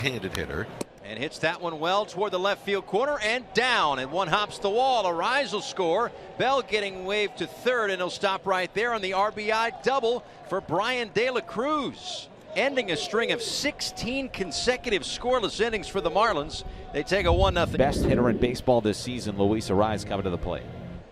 Handed hitter. And hits that one well toward the left field corner and down, and one hops the wall. Arise will score. Bell getting waved to third, and he'll stop right there on the RBI double for Brian De La Cruz, ending a string of 16 consecutive scoreless innings for the Marlins. They take a 1-0. Best hitter in baseball this season, Luis Arise, coming to the plate.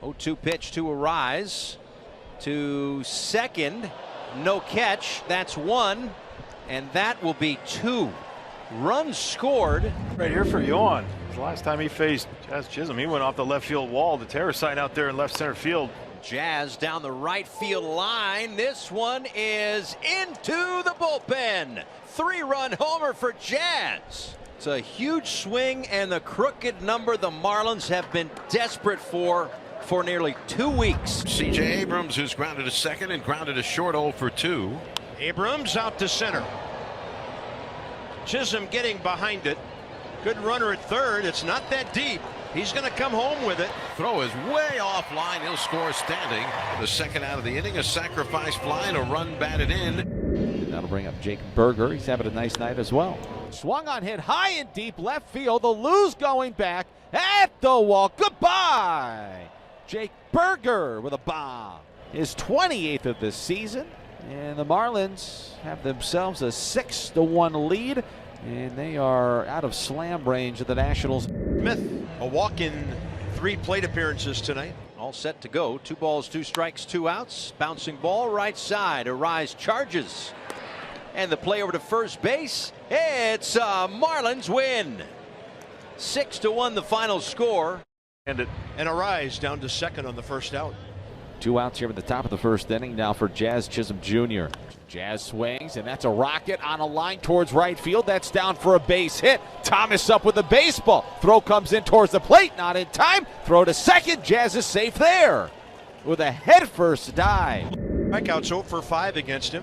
0-2 pitch to Arise to second. No catch. That's one, and that will be two. Runs scored. Right here for Yohan. The last time he faced Jazz Chisholm, he went off the left field wall. The terror sign out there in left center field. Jazz down the right field line. This one is into the bullpen. 3-run homer for Jazz. It's a huge swing and the crooked number the Marlins have been desperate for nearly 2 weeks. C.J. Abrams, who's grounded to second and grounded a short 0 for 2. Abrams out to center. Chisholm getting behind it. Good runner at third. It's not that deep. He's going to come home with it. Throw is way offline. He'll score standing. The second out of the inning, a sacrifice fly and a run batted in. And that'll bring up Jake Berger. He's having a nice night as well. Swung on, hit high and deep left field. The Lou's going back at the wall. Goodbye. Jake Berger with a bomb. His 28th of the season. And the Marlins have themselves a 6-1 lead, and they are out of slam range of the Nationals. Smith, a walk in 3 plate appearances tonight. All set to go. 2 balls, 2 strikes, 2 outs. Bouncing ball right side. Arise charges. And the play over to first base. It's a Marlins win. 6-1 the final score. And Arise down to second on the first out. 2 outs here at the top of the first inning now for Jazz Chisholm Jr. Jazz swings, and that's a rocket on a line towards right field. That's down for a base hit. Thomas up with the baseball. Throw comes in towards the plate, not in time. Throw to second. Jazz is safe there with a headfirst dive. Strikeouts 0 for 5 against him.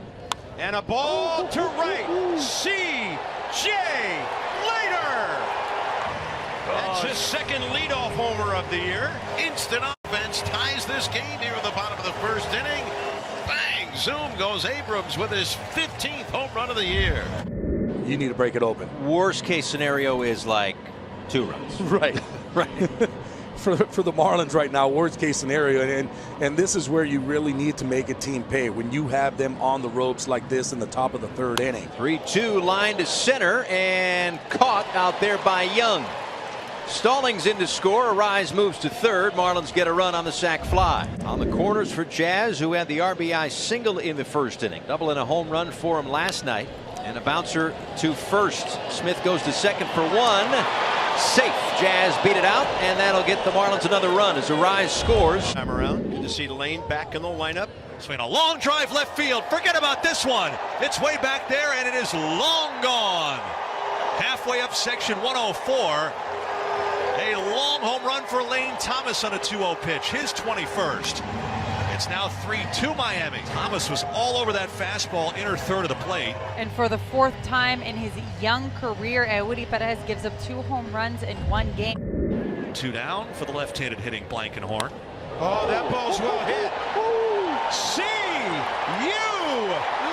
And a ball to right. C.J. Later. That's his second leadoff homer of the year. Instant offense ties this game here at the bottom of the first inning. Bang! Zoom goes Abrams with his 15th home run of the year. You need to break it open. Worst case scenario is like 2 runs. Right. Right. For the Marlins right now, worst case scenario, and this is where you really need to make a team pay when you have them on the ropes like this in the top of the 3rd inning. 3-2 line to center and caught out there by Young. Stallings in to score. Arise moves to third. Marlins get a run on the sac fly. On the corners for Jazz, who had the RBI single in the first inning. Double and a home run for him last night. And a bouncer to first. Smith goes to second for 1. Safe. Jazz beat it out, and that'll get the Marlins another run as Arise scores. Time around. Good to see Lane back in the lineup. Swing a long drive left field. Forget about this one. It's way back there, and it is long gone. Halfway up section 104. A long home run for Lane Thomas on a 2-0 pitch, his 21st. It's now 3-2 Miami. Thomas was all over that fastball, inner third of the plate. And for the 4th time in his young career, Eury Perez gives up 2 home runs in 1 game. 2 down for the left-handed hitting Blankenhorn. Oh, that ball's well hit. See you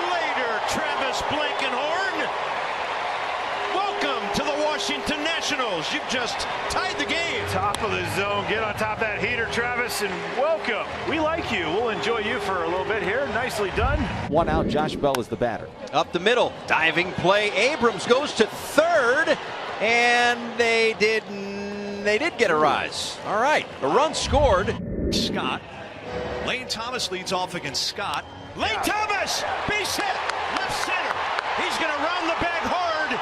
later, Travis Blankenhorn. Welcome to the Washington Nationals. You've just tied the game. Top of the zone. Get on top of that heater, Travis, and welcome. We like you. We'll enjoy you for a little bit here. Nicely done. 1 out. Josh Bell is the batter. Up the middle. Diving play. Abrams goes to third. And they did get a rise. All right. A run scored. Scott. Lane Thomas leads off against Scott. Lane Thomas, base hit, left center. He's going to round the bag hard.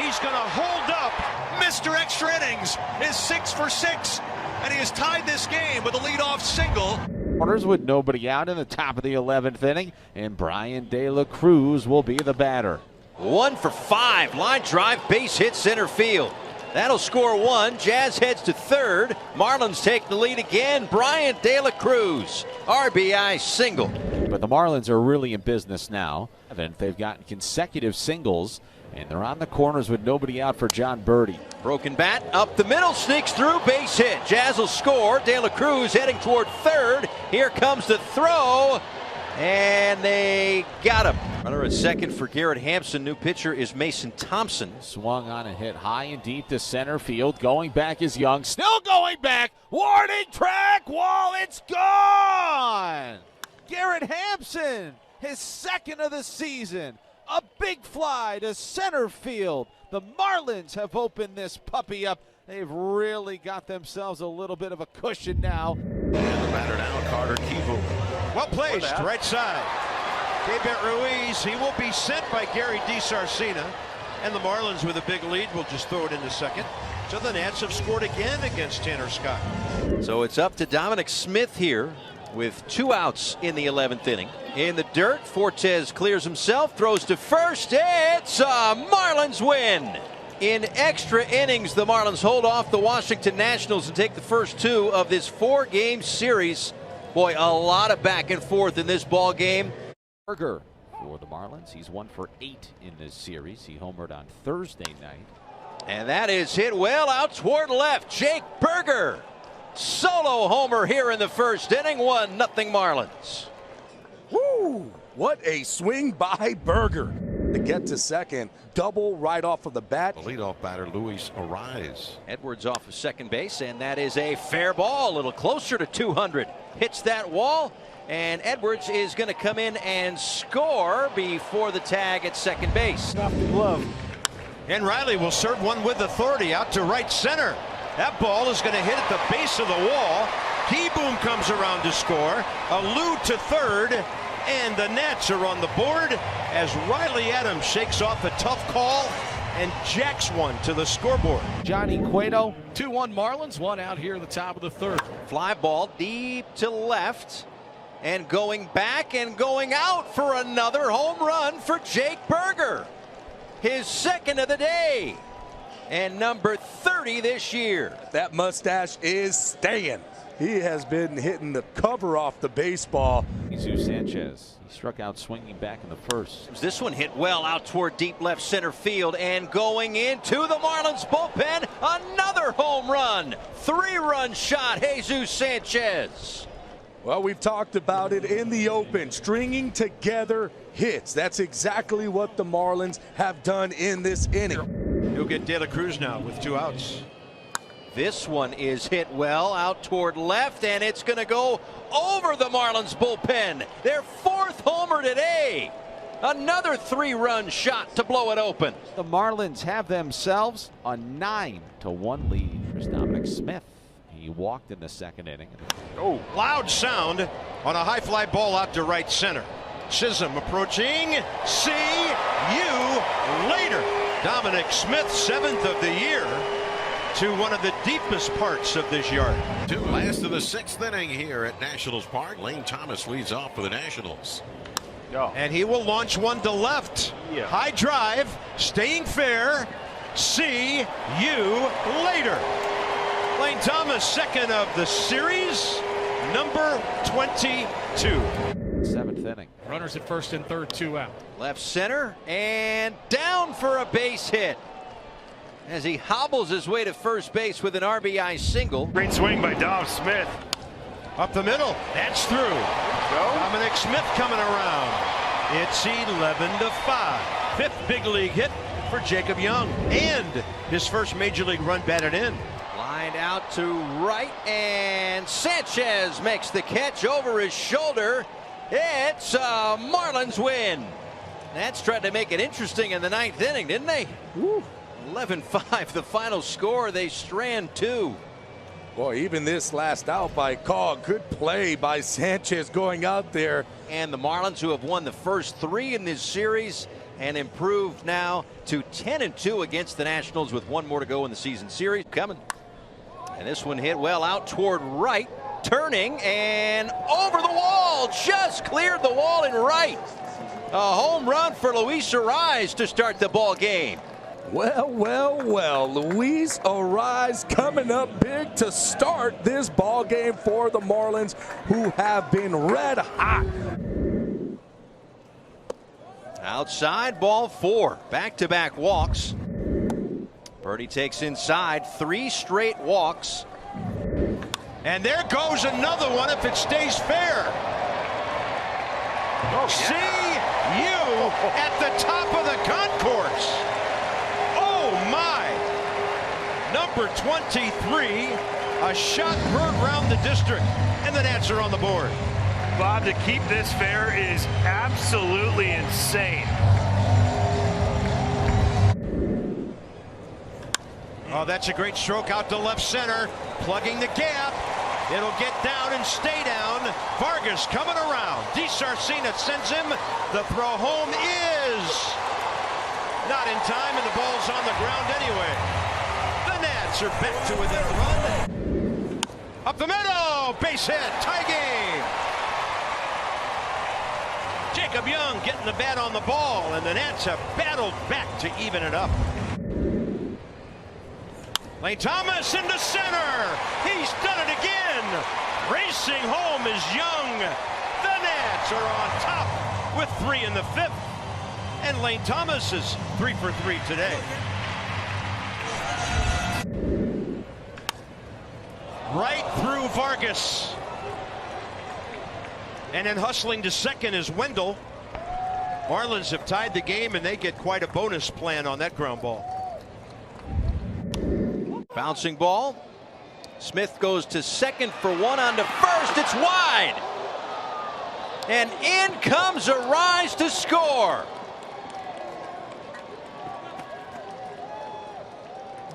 He's going to hold up. Mr. Extra Innings is 6 for 6, and he has tied this game with a leadoff single. Corners with nobody out in the top of the 11th inning, and Brian De La Cruz will be the batter. 1 for 5. Line drive, base hit center field. That'll score 1. Jazz heads to third. Marlins take the lead again. Brian De La Cruz, RBI single. But the Marlins are really in business now. They've gotten consecutive singles, and they're on the corners with nobody out for John Birdie. Broken bat up the middle, sneaks through, base hit. Jazz will score. De La Cruz heading toward third. Here comes the throw, And they got him. Runner at second for Garrett Hampson. New pitcher is Mason Thompson. Swung on and hit high and deep to center field. Going back is Young. Still going back. Warning track wall. It's gone. Garrett Hampson, his second of the season. A big fly to center field. The Marlins have opened this puppy up. They've really got themselves a little bit of a cushion now. And the batter now, Carter Kieboom. Well placed, right side. David Ruiz, he will be sent by Gary DiSarcina. And the Marlins with a big lead will just throw it into second. So the Nats have scored again against Tanner Scott. So it's up to Dominic Smith here with 2 outs in the 11th inning. In the dirt, Fortes clears himself, throws to first. It's a Marlins win. In extra innings, the Marlins hold off the Washington Nationals and take the first 2 of this 4-game series. Boy, a lot of back and forth in this ball game. Burger for the Marlins. He's 1 for 8 in this series. He homered on Thursday night. And that is hit well out toward left. Jake Burger. Solo homer here in the first inning. 1-0 Marlins. Woo! What a swing by Burger to get to second. Double right off of the bat. The leadoff batter, Luis Ariz. Edwards off of second base, and that is a fair ball. A little closer to 200. Hits that wall, and Edwards is going to come in and score before the tag at second base. Off the glove. And Riley will serve one with authority out to right center. That ball is going to hit at the base of the wall. Kieboom comes around to score. Alou to third. And the Nats are on the board as Riley Adams shakes off a tough call and jacks one to the scoreboard. Johnny Cueto. 2-1 Marlins, 1 out here at the top of the third. Fly ball deep to left. And going back and going out for another home run for Jake Burger. His second of the day. And number 30 this year. That mustache is staying. He has been hitting the cover off the baseball. Jesus Sanchez. He struck out swinging back in the first. This one hit well out toward deep left center field and going into the Marlins bullpen. Another home run. 3-run shot, Jesus Sanchez. Well, we've talked about it in the open, stringing together hits. That's exactly what the Marlins have done in this inning. You'll get De La Cruz now with 2 outs. This one is hit well out toward left, and it's going to go over the Marlins bullpen. Their 4th homer today. Another 3-run shot to blow it open. The Marlins have themselves a 9-1 lead. There's Dominic Smith. He walked in the second inning. Oh, loud sound on a high fly ball out to right center. Chisholm approaching. See you later. Dominic Smith, 7th of the year, to one of the deepest parts of this yard. Last of the 6th inning here at Nationals Park. Lane Thomas leads off for the Nationals. And he will launch one to left. High drive, staying fair. See you later. Lane Thomas, 2nd of the series, number 22. 7th inning. Runners at first and third, 2 out. Left center and down for a base hit. As he hobbles his way to first base with an RBI single. Great swing by Dom Smith. Up the middle, that's through. Dominic Smith coming around. It's 11-5. 5th big league hit for Jacob Young. And his first major league run batted in. Lined out to right, and Sanchez makes the catch over his shoulder. It's a Marlins win. Nats tried to make it interesting in the 9th inning, didn't they? 11-5 the final score. They strand 2. Boy, even this last out by Cog, good play by Sanchez going out there. And the Marlins, who have won the first 3 in this series and improved now to 10-2 against the Nationals with 1 more to go in the season series. Coming. And this one hit well out toward right, turning and over the wall. Just cleared the wall in right. A home run for Luis Ariz to start the ball game. Well, Luis Ariz coming up big to start this ball game for the Marlins, who have been red hot. Outside, ball 4. Back-to-back walks. Birdie takes inside, 3 straight walks. And there goes another one if it stays fair. See you at the top of the concourse. Oh my! Number 23, a shot heard round the district, and the Nats are on the board. Bob, to keep this fair is absolutely insane. Oh, that's a great stroke out to left center, plugging the gap. It'll get down and stay down. Vargas coming around. DiSarcina sends him. The throw home is not in time, and the ball's on the ground anyway. The Nats are back to within a run. Up the middle, base hit, tie game. Jacob Young getting the bat on the ball, and the Nats have battled back to even it up. Lane Thomas into center. He's done it again. Racing home is Young. The Nats are on top with 3 in the 5th. And Lane Thomas is 3 for 3 today. Right through Vargas. And then hustling to second is Wendell. Marlins have tied the game, and they get quite a bonus plan on that ground ball. Bouncing ball. Smith goes to second for 1 on to first. It's wide. And in comes a rise to score.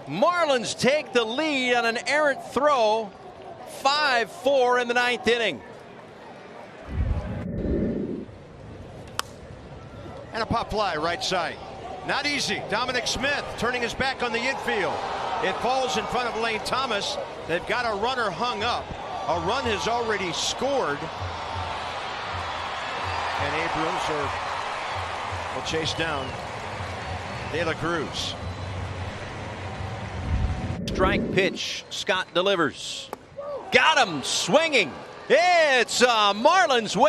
Marlins take the lead on an errant throw. 5-4 in the 9th inning. And a pop fly right side. Not easy. Dominic Smith turning his back on the infield. It falls in front of Lane Thomas. They've got a runner hung up. A run has already scored. And Abrams will chase down De La Cruz. Strike pitch. Scott delivers. Got him swinging. It's Marlins win.